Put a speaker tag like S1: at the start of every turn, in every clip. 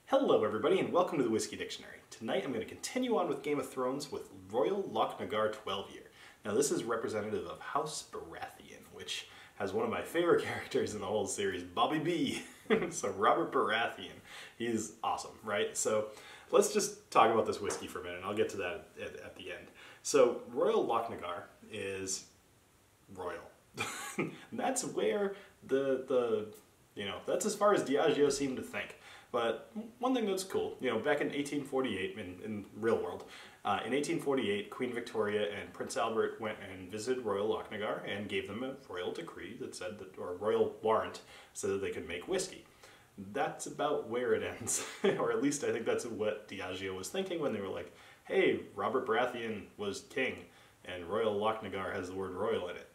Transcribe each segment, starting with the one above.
S1: Hello everybody and welcome to the Whiskey Dictionary. Tonight I'm going to continue on with Game of Thrones with Royal Lochnagar 12 Year. Now this is representative of House Baratheon, which has one of my favorite characters in the whole series, Bobby B. So Robert Baratheon, he's awesome, right? So let's just talk about this whiskey for a minute and I'll get to that at the end. So Royal Lochnagar is royal. That's where that's as far as Diageo seemed to think. But one thing that's cool, back in 1848, in real world, in 1848, Queen Victoria and Prince Albert went and visited Royal Lochnagar and gave them a royal decree that said that, or a royal warrant, so that they could make whiskey. That's about where it ends, or at least I think that's what Diageo was thinking when they were like, hey, Robert Baratheon was king, and Royal Lochnagar has the word royal in it.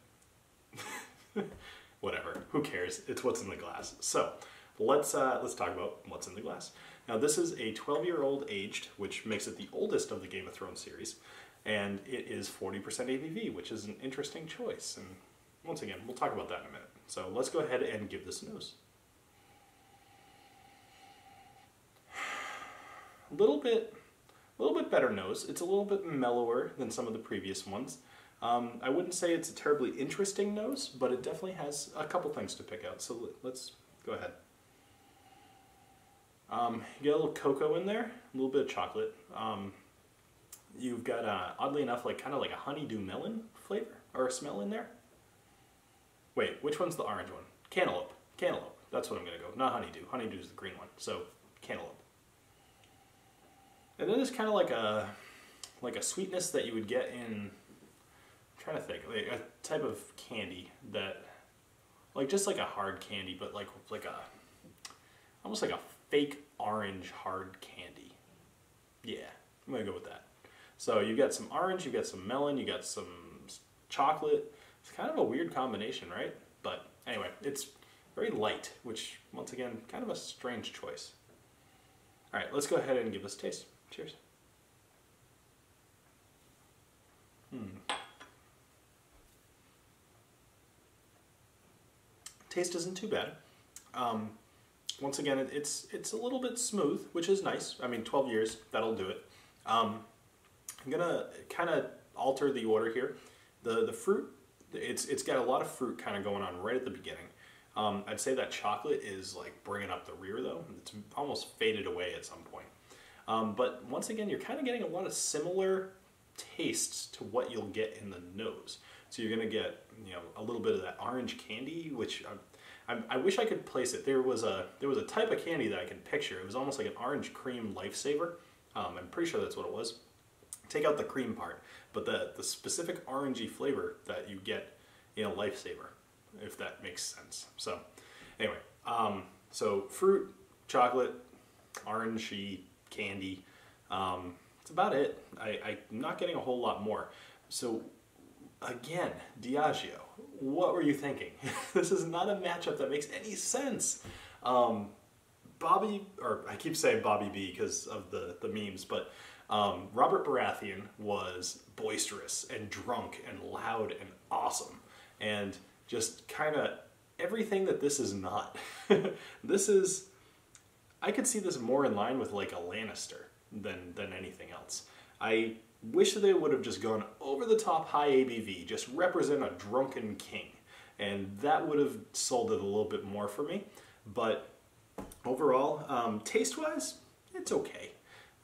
S1: Whatever, who cares? It's what's in the glass. So let's talk about what's in the glass. Now this is a 12-year-old aged, which makes it the oldest of the Game of Thrones series, and it is 40% ABV, which is an interesting choice. And once again, we'll talk about that in a minute. So let's go ahead and give this a nose. A little bit better nose. It's a little bit mellower than some of the previous ones. I wouldn't say it's a terribly interesting nose, but it definitely has a couple things to pick out. So let's go ahead. You get a little cocoa in there, a little bit of chocolate. You've got, oddly enough, kind of like a honeydew melon flavor or a smell in there. Wait, which one's the orange one? Cantaloupe. Cantaloupe. That's what I'm going to go. Not honeydew. Honeydew is the green one. So cantaloupe. And then there's kind of like a sweetness that you would get in, I'm trying to think, like a type of candy that, just like a hard candy, but almost like a fake orange hard candy. Yeah, I'm gonna go with that. So you got some orange, you got some melon, you got some chocolate. It's kind of a weird combination, right? But anyway, it's very light, which once again, kind of a strange choice. All right, let's go ahead and give this a taste. Cheers. Taste isn't too bad. Once again, it's a little bit smooth, which is nice. I mean, 12 years, that'll do it. I'm gonna kind of alter the order here. The fruit, it's got a lot of fruit kind of going on right at the beginning. I'd say that chocolate is bringing up the rear though. It's almost faded away at some point. But once again, you're kind of getting a lot of similar tastes to what you'll get in the nose. So you're gonna get, a little bit of that orange candy, which I wish I could place it. There was a type of candy that I can picture. It was almost like an orange cream lifesaver. I'm pretty sure that's what it was. Take out the cream part, but the specific orangey flavor that you get in a lifesaver, if that makes sense. So anyway, so fruit, chocolate, orangey candy. That's about it. I'm not getting a whole lot more. So again, Diageo, what were you thinking? This is not a matchup that makes any sense. I keep saying Bobby B because of the memes, but Robert Baratheon was boisterous and drunk and loud and awesome. And just kind of everything that this is not. I could see this more in line with a Lannister than anything else. I wish they would have just gone over the top high ABV, just represent a drunken king, and that would have sold it a little bit more for me. But overall, taste-wise, it's okay.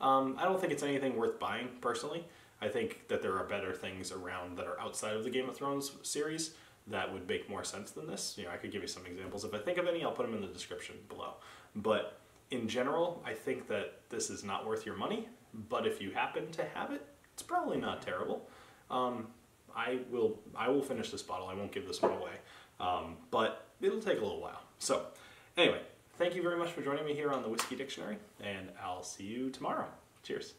S1: I don't think it's anything worth buying, personally. I think that there are better things around that are outside of the Game of Thrones series that would make more sense than this. I could give you some examples. If I think of any, I'll put them in the description below. But in general, I think that this is not worth your money, but if you happen to have it, it's probably not terrible. I will finish this bottle. I won't give this one away, but it'll take a little while. So anyway, thank you very much for joining me here on the Whiskey Dictionary, and I'll see you tomorrow. Cheers.